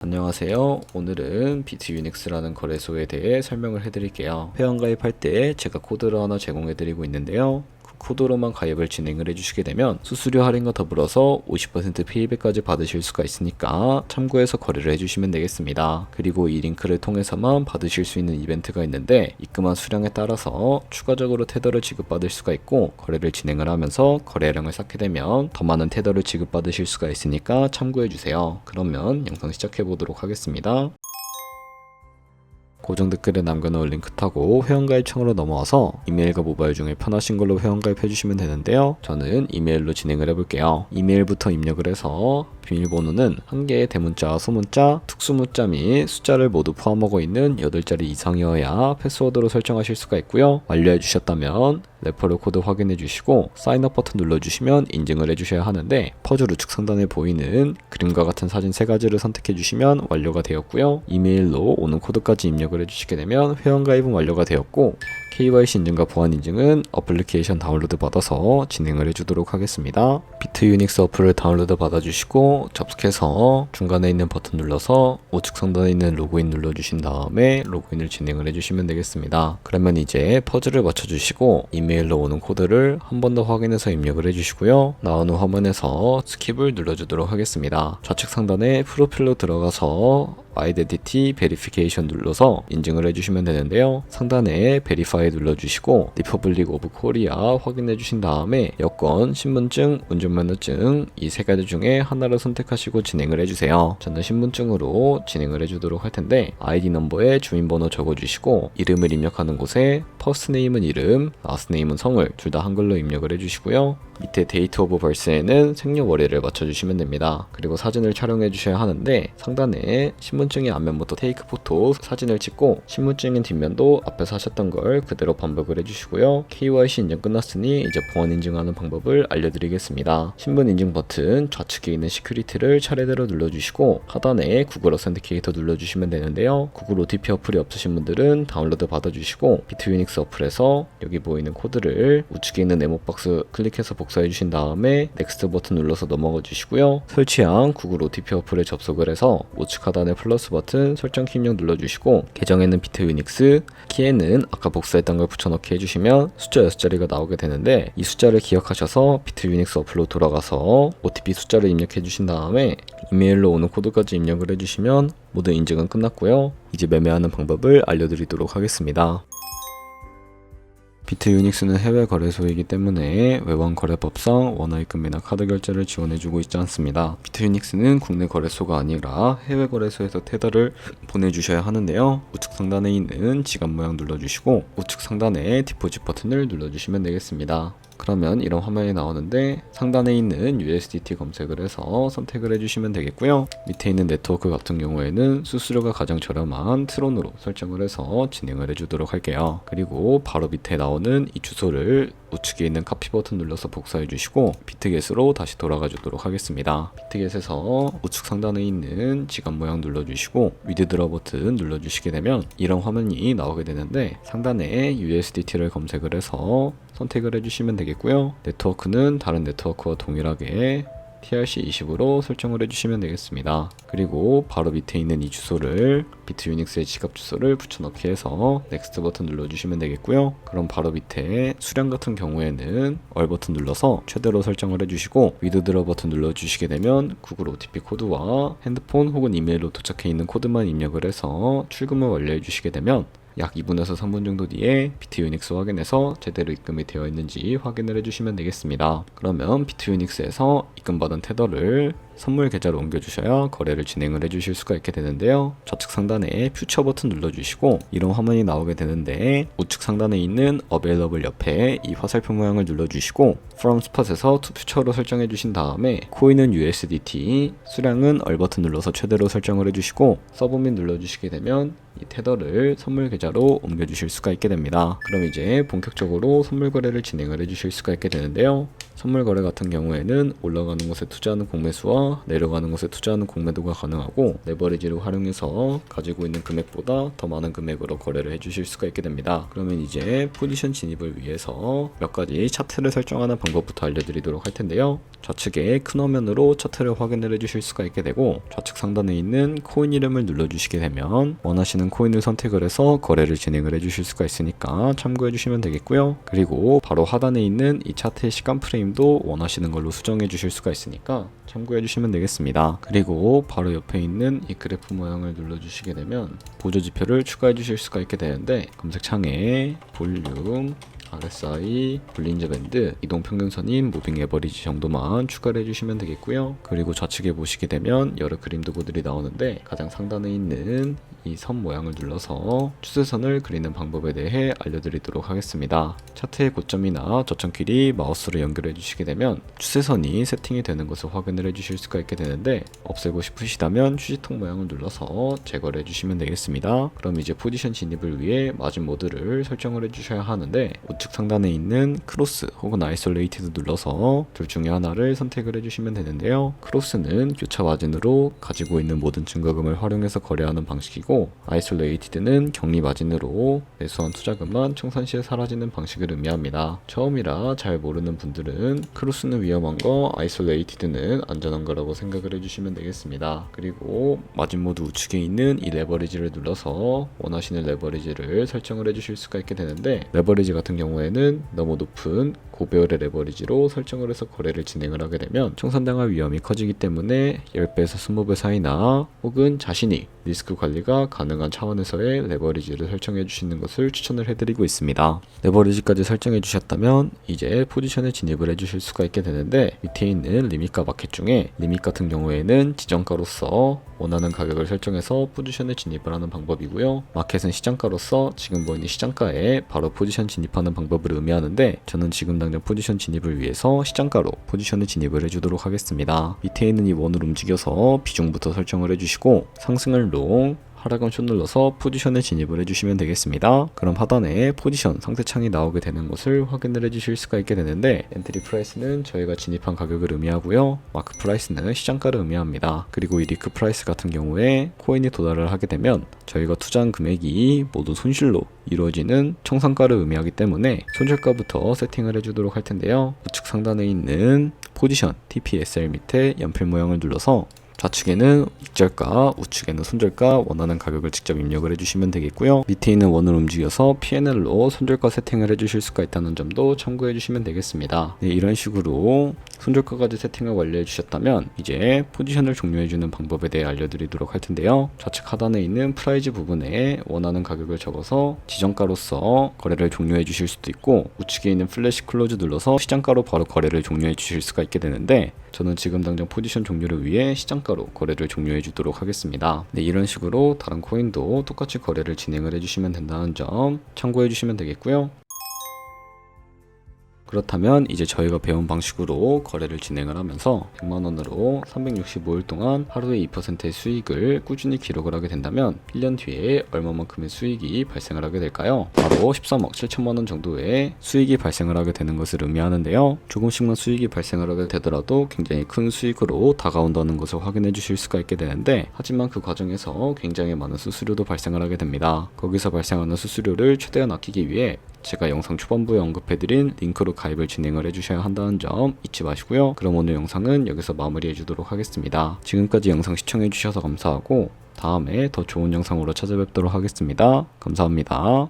안녕하세요. 오늘은 비트유닉스라는 거래소에 대해 설명을 해드릴게요. 회원가입할 때 제가 코드를 하나 제공해드리고 있는데요. 그 코드로만 가입을 진행을 해주시게 되면 수수료 할인과 더불어서 50% 페이백까지 받으실 수가 있으니까 참고해서 거래를 해주시면 되겠습니다. 그리고 이 링크를 통해서만 받으실 수 있는 이벤트가 있는데 입금한 수량에 따라서 추가적으로 테더를 지급받을 수가 있고, 거래를 진행을 하면서 거래량을 쌓게 되면 더 많은 테더를 지급받으실 수가 있으니까 참고해주세요. 그러면 영상 시작해 보도록 하겠습니다. 고정 댓글에 남겨놓은 링크 타고 회원가입창으로 넘어와서 이메일과 모바일 중에 편하신 걸로 회원가입 해주시면 되는데요. 저는 이메일로 진행을 해볼게요. 이메일부터 입력을 해서 비밀번호는 한 개의 대문자, 소문자, 특수문자 및 숫자를 모두 포함하고 있는 8자리 이상이어야 패스워드로 설정하실 수가 있고요. 완료해 주셨다면 레퍼럴 코드 확인해 주시고 사인업 버튼 눌러주시면 인증을 해주셔야 하는데, 퍼즐 우측 상단에 보이는 그림과 같은 사진 3가지를 선택해 주시면 완료가 되었고요. 이메일로 오는 코드까지 입력을 해주시게 되면 회원가입은 완료가 되었고, KYC 인증과 보안 인증은 어플리케이션 다운로드 받아서 진행을 해주도록 하겠습니다. 비트유닉스 어플을 다운로드 받아주시고 접속해서 중간에 있는 버튼 눌러서 우측 상단에 있는 로그인 눌러주신 다음에 로그인을 진행을 해주시면 되겠습니다. 그러면 이제 퍼즐을 맞춰주시고 이메일로 오는 코드를 한 번 더 확인해서 입력을 해주시고요. 나오는 화면에서 스킵을 눌러주도록 하겠습니다. 좌측 상단에 프로필로 들어가서 아이덴티티 베리피케이션 눌러서 인증을 해주시면 되는데요. 상단에 베리파이 눌러주시고 리퍼블릭 오브 코리아 확인해 주신 다음에 여권, 신분증, 운전면허증 이 3가지 중에 하나를 선택하시고 진행을 해주세요. 저는 신분증으로 진행을 해주도록 할 텐데, 아이디 넘버에 주민번호 적어주시고 이름을 입력하는 곳에 퍼스트 네임은 이름, 라스트 네임은 성을 둘 다 한글로 입력을 해주시고요. 밑에 데이트 오브 버스에는 생년월일을 맞춰주시면 됩니다. 그리고 사진을 촬영해 주셔야 하는데, 상단에 신분증의 앞면부터 테이크 포토 사진을 찍고 신분증의 뒷면도 앞에서 하셨던 걸 그대로 반복을 해주시고요. KYC 인증 끝났으니 이제 보안 인증하는 방법을 알려드리겠습니다. 신분 인증 버튼 좌측에 있는 시큐리티를 차례대로 눌러주시고 하단에 구글 어센티케이터 눌러주시면 되는데요. 구글 OTP 어플이 없으신 분들은 다운로드 받아주시고 비트유닉스 어플에서 여기 보이는 코드를 우측에 있는 네모박스 클릭해서 복사해 주신 다음에 넥스트 버튼 눌러서 넘어가 주시고요. 설치한 구글 OTP 어플에 접속을 해서 우측 하단에 플러스 버튼 설정 키 입력 눌러주시고 계정에는 비트유닉스, 키에는 아까 복사했던 걸 붙여넣기 해주시면 숫자 6자리가 나오게 되는데, 이 숫자를 기억하셔서 비트유닉스 어플로 돌아가서 OTP 숫자를 입력해 주신 다음에 이메일로 오는 코드까지 입력을 해주시면 모든 인증은 끝났고요. 이제 매매하는 방법을 알려드리도록 하겠습니다. 비트유닉스는 해외 거래소이기 때문에 외환 거래법상 원화입금이나 카드 결제를 지원해주고 있지 않습니다. 비트유닉스는 국내 거래소가 아니라 해외 거래소에서 테더를 보내주셔야 하는데요. 우측 상단에 있는 지갑 모양 눌러주시고 우측 상단에 디포짓 버튼을 눌러주시면 되겠습니다. 그러면 이런 화면이 나오는데, 상단에 있는 USDT 검색을 해서 선택을 해주시면 되겠고요. 밑에 있는 네트워크 같은 경우에는 수수료가 가장 저렴한 트론으로 설정을 해서 진행을 해주도록 할게요. 그리고 바로 밑에 나오는 이 주소를 우측에 있는 카피 버튼 눌러서 복사해 주시고 비트겟으로 다시 돌아가 주도록 하겠습니다. 비트겟에서 우측 상단에 있는 지갑 모양 눌러주시고 위드드러 버튼 눌러주시게 되면 이런 화면이 나오게 되는데, 상단에 USDT를 검색을 해서 선택을 해주시면 되겠고요. 네트워크는 다른 네트워크와 동일하게 TRC20으로 설정을 해주시면 되겠습니다. 그리고 바로 밑에 있는 이 주소를 비트유닉스의 지갑 주소를 붙여넣기 해서 넥스트 버튼 눌러주시면 되겠고요. 그럼 바로 밑에 수량 같은 경우에는 얼 버튼 눌러서 최대로 설정을 해주시고 위드드러 버튼 눌러주시게 되면 구글 OTP 코드와 핸드폰 혹은 이메일로 도착해 있는 코드만 입력을 해서 출금을 완료해 주시게 되면 약 2분에서 3분 정도 뒤에 비트유닉스 확인해서 제대로 입금이 되어 있는지 확인을 해주시면 되겠습니다. 그러면 비트유닉스에서 입금받은 테더를 선물 계좌로 옮겨주셔야 거래를 진행을 해주실 수가 있게 되는데요. 좌측 상단에 퓨처 버튼 눌러주시고 이런 화면이 나오게 되는데, 우측 상단에 있는 Available 옆에 이 화살표 모양을 눌러주시고 From Spot에서 To Future로 설정해 주신 다음에 코인은 USDT, 수량은 얼 버튼 눌러서 최대로 설정을 해주시고 서브밋 눌러주시게 되면 이 테더를 선물 계좌로 옮겨주실 수가 있게 됩니다. 그럼 이제 본격적으로 선물 거래를 진행을 해주실 수가 있게 되는데요. 선물 거래 같은 경우에는 올라가는 곳에 투자하는 공매수와 내려가는 곳에 투자하는 공매도가 가능하고 레버리지를 활용해서 가지고 있는 금액보다 더 많은 금액으로 거래를 해주실 수가 있게 됩니다. 그러면 이제 포지션 진입을 위해서 몇 가지 차트를 설정하는 방법부터 알려드리도록 할 텐데요. 좌측에 큰 화면으로 차트를 확인을 해주실 수가 있게 되고 좌측 상단에 있는 코인 이름을 눌러주시게 되면 원하시는 코인을 선택을 해서 거래를 진행을 해주실 수가 있으니까 참고해 주시면 되겠고요. 그리고 바로 하단에 있는 이 차트의 시간 프레임도 원하시는 걸로 수정해 주실 수가 있으니까 참고해 주시면 되겠습니다. 그리고 바로 옆에 있는 이 그래프 모양을 눌러주시게 되면 보조 지표를 추가해 주실 수가 있게 되는데 검색창에 볼륨, RSI, 볼린저 밴드, 이동 평균선인 무빙 에버리지 정도만 추가를 해주시면 되겠고요. 그리고 좌측에 보시게 되면 여러 그림 도구들이 나오는데 가장 상단에 있는 이 선 모양을 눌러서 추세선을 그리는 방법에 대해 알려드리도록 하겠습니다. 차트의 고점이나 저점끼리 마우스로 연결해 주시게 되면 추세선이 세팅이 되는 것을 확인을 해 주실 수가 있게 되는데 없애고 싶으시다면 휴지통 모양을 눌러서 제거를 해주시면 되겠습니다. 그럼 이제 포지션 진입을 위해 마진 모드를 설정을 해주셔야 하는데 우측 상단에 있는 크로스 혹은 아이솔레이티드 눌러서 둘 중에 하나를 선택을 해주시면 되는데요. 크로스는 교차 마진으로 가지고 있는 모든 증거금을 활용해서 거래하는 방식이고 아이솔레이티드는 격리 마진으로 매수한 투자금만 청산 시에 사라지는 방식을 의미합니다. 처음이라 잘 모르는 분들은 크로스는 위험한 거, 아이솔레이티드는 안전한 거라고 생각을 해주시면 되겠습니다. 그리고 마진 모드 우측에 있는 이 레버리지를 눌러서 원하시는 레버리지를 설정을 해주실 수가 있게 되는데 레버리지 같은 경우에는 너무 높은 고배열의 레버리지로 설정을 해서 거래를 진행을 하게 되면 청산당할 위험이 커지기 때문에 10배에서 20배 사이나 혹은 자신이 리스크 관리가 가능한 차원에서의 레버리지를 설정해 주시는 것을 추천을 해드리고 있습니다. 레버리지까지 설정해 주셨다면 이제 포지션에 진입을 해주실 수가 있게 되는데 밑에 있는 리밋과 마켓 중에 리밋 같은 경우에는 지정가로서 원하는 가격을 설정해서 포지션에 진입을 하는 방법이고요. 마켓은 시장가로서 지금 보이는 시장가에 바로 포지션 진입하는 방법을 의미하는데 저는 지금 당장 포지션 진입을 위해서 시장가로 포지션에 진입을 해주도록 하겠습니다. 밑에 있는 이 원을 움직여서 비중부터 설정을 해주시고 상승을 롱, 하락은 숏 눌러서 포지션에 진입을 해주시면 되겠습니다. 그럼 하단에 포지션 상세창이 나오게 되는 것을 확인을 해주실 수가 있게 되는데 엔트리 프라이스는 저희가 진입한 가격을 의미하고요. 마크 프라이스는 시장가를 의미합니다. 그리고 이 리크 프라이스 같은 경우에 코인이 도달을 하게 되면 저희가 투자한 금액이 모두 손실로 이루어지는 청산가를 의미하기 때문에 손절가부터 세팅을 해주도록 할 텐데요. 우측 상단에 있는 포지션 TPSL 밑에 연필 모양을 눌러서 좌측에는 익절가, 우측에는 손절가 원하는 가격을 직접 입력을 해주시면 되겠고요. 밑에 있는 원을 움직여서 P&L로 손절가 세팅을 해주실 수가 있다는 점도 참고해 주시면 되겠습니다. 네, 이런 식으로 손절가까지 세팅을 완료해 주셨다면 이제 포지션을 종료해주는 방법에 대해 알려드리도록 할 텐데요. 좌측 하단에 있는 프라이즈 부분에 원하는 가격을 적어서 지정가로서 거래를 종료해 주실 수도 있고 우측에 있는 플래시 클로즈 눌러서 시장가로 바로 거래를 종료해 주실 수가 있게 되는데 저는 지금 당장 포지션 종료를 위해 시장가로 거래를 종료해 주도록 하겠습니다. 네, 이런 식으로 다른 코인도 똑같이 거래를 진행을 해주시면 된다는 점 참고해 주시면 되겠고요. 그렇다면 이제 저희가 배운 방식으로 거래를 진행을 하면서 100만원으로 365일 동안 하루에 2%의 수익을 꾸준히 기록을 하게 된다면 1년 뒤에 얼마만큼의 수익이 발생을 하게 될까요? 바로 13억 7천만원 정도의 수익이 발생을 하게 되는 것을 의미하는데요. 조금씩만 수익이 발생을 하게 되더라도 굉장히 큰 수익으로 다가온다는 것을 확인해 주실 수가 있게 되는데 하지만 그 과정에서 굉장히 많은 수수료도 발생을 하게 됩니다. 거기서 발생하는 수수료를 최대한 아끼기 위해 제가 영상 초반부에 언급해드린 링크로 가입을 진행을 해주셔야 한다는 점 잊지 마시고요. 그럼 오늘 영상은 여기서 마무리해 주도록 하겠습니다. 지금까지 영상 시청해 주셔서 감사하고 다음에 더 좋은 영상으로 찾아뵙도록 하겠습니다. 감사합니다.